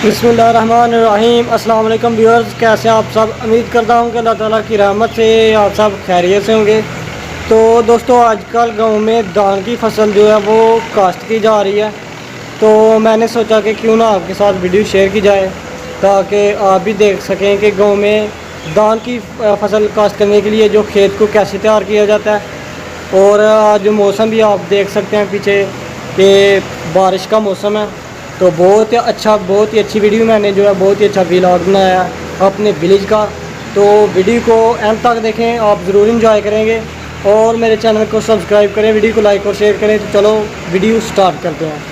बिस्मिल्लाहिर्रहमानिर्रहीम। अस्सलाम वालेकुम व्यूअर्स, कैसे हैं आप सब। उम्मीद करता हूँ कि अल्लाह ताला की रहमत से आप सब खैरियत से होंगे। तो दोस्तों, आजकल गांव में धान की फसल जो है वो काश्त की जा रही है। तो मैंने सोचा कि क्यों ना आपके साथ वीडियो शेयर की जाए ताकि आप भी देख सकें कि गांव में धान की फसल काश्त करने के लिए जो खेत को कैसे तैयार किया जाता है। और आज मौसम भी आप देख सकते हैं पीछे कि बारिश का मौसम है। तो बहुत ही अच्छी वीडियो मैंने जो है बहुत ही अच्छा व्लॉग बनाया है अपने विलेज का। तो वीडियो को एंड तक देखें, आप ज़रूर इंजॉय करेंगे और मेरे चैनल को सब्सक्राइब करें, वीडियो को लाइक और शेयर करें। तो चलो वीडियो स्टार्ट करते हैं।